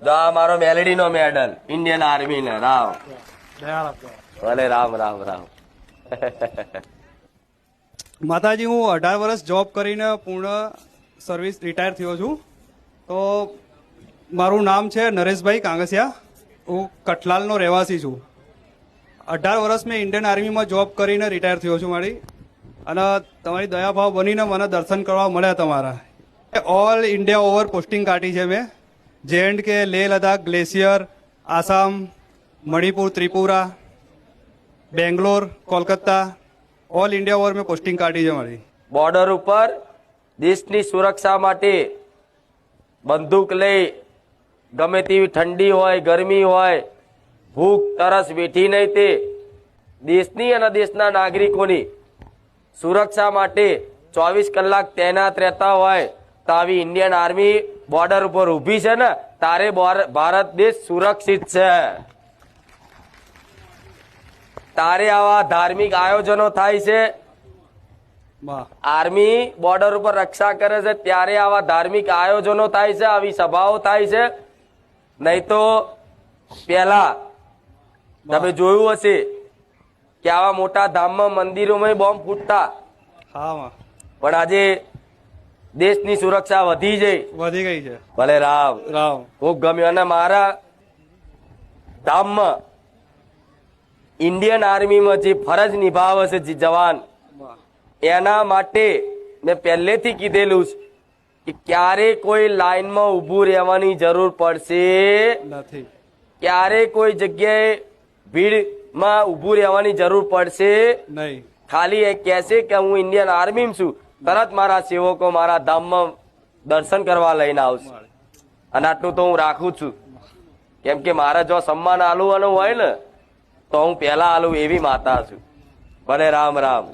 જો આ મારો મેલેડી નો મેડલ ઇન્ડિયન આર્મી ને રામ ભલે રામ રામ રામ. માતાજી, હું 18 વર્ષ જોબ કરીને પૂર્ણ સર્વિસ રિટાયર થયો છું. તો મારું નામ છે નરેશભાઈ કાંગસિયા. હું કઠલાલનો રહેવાસી છું. 18 વર્ષ મેં ઇન્ડિયન આર્મીમાં જોબ કરીને રિટાયર થયો છું મારી. અને તમારી દયાભાવ બનીને મને દર્શન કરવા મળ્યા તમારા. ઓલ ઇન્ડિયા ઓવર પોસ્ટિંગ કાઢી છે મેં. J&K, Leh Ladakh, glacier, Assam, Manipur, Tripura, Bangalore, Kolkata, all India over મેં પોસ્ટિંગ કાઢી છે મારી. બોર્ડર ઉપર દેશની સુરક્ષા માટે બંદૂક લઈ ગમે તેવી ઠંડી હોય ગરમી હોય ભૂખ તરસ વેઠી નહીં તે દેશની અને દેશના નાગરિકોની સુરક્ષા માટે 24 કલાક તૈનાત રહેતા હોય તો આવી ઇન્ડિયન આર્મી બોર્ડર ઉપર ઊભી છે ને તારે ભારત દેશ સુરક્ષિત છે. તારે આવા ધાર્મિક આયોજનો થાય છે, આર્મી બોર્ડર ઉપર રક્ષા કરે છે ત્યારે આવા ધાર્મિક આયોજનો થાય છે, આવી સભાઓ થાય છે. નહીં તો પેલા તમે જોયું હશે કે આવા મોટા ધામમાં મંદિરોમાં બોમ્બ ફૂટતા, પણ આજે દેશની સુરક્ષા વધી ગઈ છે. ભલે રામ રામ. ખૂબ ગમ્યું. અને મારા ધામમાં ઇન્ડિયન આર્મીમાં જે ફરજ નિભાવે છે જે જવાન, એના માટે મેં પહેલેથી કીધેલું છે કે ક્યારે કોઈ લાઈનમાં ઊભું રહેવાની જરૂર પડશે નથી, ક્યારે કોઈ જગ્યાએ ભીડમાં ઊભું રહેવાની જરૂર પડશે નહીં. ખાલી એ કહેશે કે હું ઇન્ડિયન આર્મી છું, તરત મારા સેવકો મારા ધામમાં દર્શન કરવા લઈને આવશે. અને આટલું તો હું રાખું છું, કેમ કે મારે જો સન્માન આલવાનું હોય ને તો હું પહેલા આલું એવી માતા છું. ભલે રામ રામ.